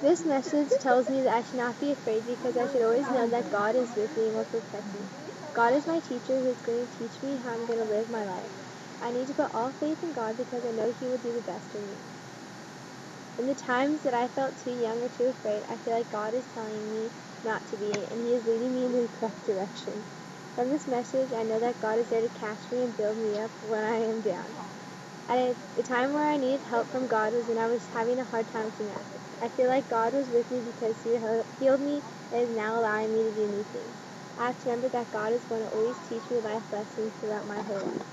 This message tells me that I should not be afraid because I should always know that God is with me and will protect me. God is my teacher who is going to teach me how I'm going to live my life. I need to put all faith in God because I know He will do the best for me. In the times that I felt too young or too afraid, I feel like God is telling me not to be, and He is leading me in the correct direction. From this message, I know that God is there to catch me and build me up when I am down. At a time where I needed help from God was when I was having a hard time with math. I feel like God was with me because He healed me and is now allowing me to do new things. I have to remember that God is going to always teach me life lessons throughout my whole life.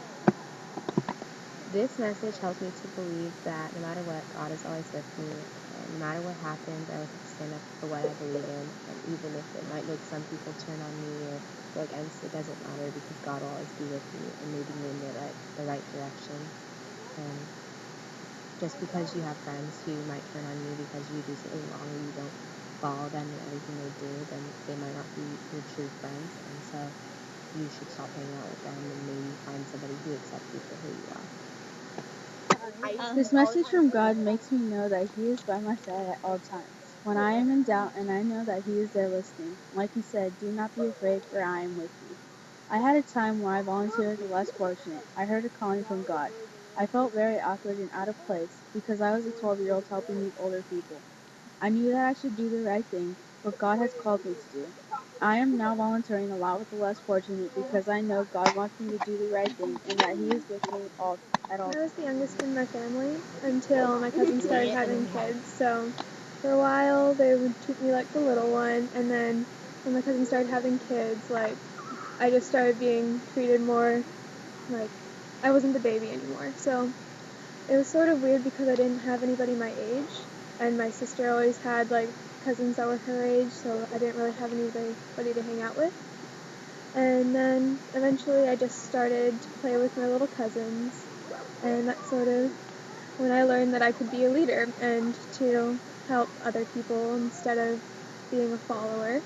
This message helps me to believe that no matter what, God is always with me, and no matter what happens, I will stand up for what I believe in, and even if it might make some people turn on me or go against, it doesn't matter because God will always be with me and leading me in the right direction. And just because you have friends who might turn on you because you do something wrong or you don't follow them in everything they do, then they might not be your true friends, and so you should stop hanging out with them and maybe find somebody who accepts you for who you are. This message from God makes me know that He is by my side at all times. When I am in doubt and I know that He is there listening, like He said, do not be afraid, for I am with you. I had a time where I volunteered the less fortunate. I heard a calling from God. I felt very awkward and out of place because I was a 12-year-old helping meet older people. I knew that I should do the right thing, what God has called me to do. I am now volunteering a lot with the less fortunate because I know God wants me to do the right thing and that He is with me at all I was the youngest in my family until my cousins started having kids, so for a while they would treat me like the little one, and then when my cousins started having kids, I just started being treated more like I wasn't the baby anymore. So it was sort of weird because I didn't have anybody my age, and my sister always had cousins that were her age, so I didn't really have anybody to hang out with. And then eventually I just started to play with my little cousins, and that's sort of when I learned that I could be a leader and to help other people instead of being a follower.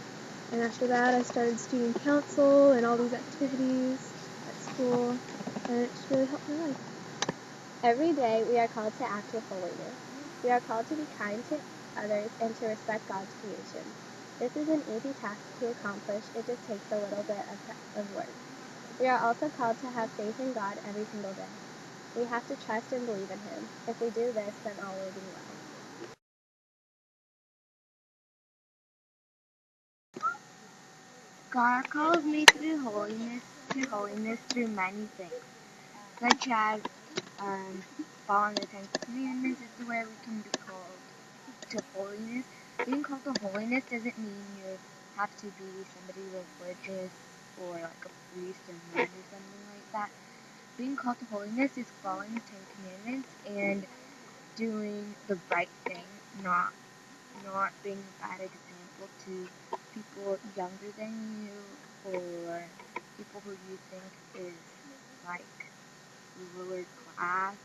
And after that, I started student council and all these activities at school, and it just really helped my life. Every day we are called to act with holiness. We are called to be kind to others and to respect God's creation. This is an easy task to accomplish. It just takes a little bit of work. We are also called to have faith in God every single day. We have to trust and believe in Him. If we do this, then all will be well. God calls me to holiness through many things, such as following the Ten Commandments is the way we can be called to holiness. Being called to holiness doesn't mean you have to be somebody religious or like a priest or nun or something like that. Being called to holiness is following the Ten Commandments and doing the right thing, not being a bad example to people younger than you or people who you think is like lower class.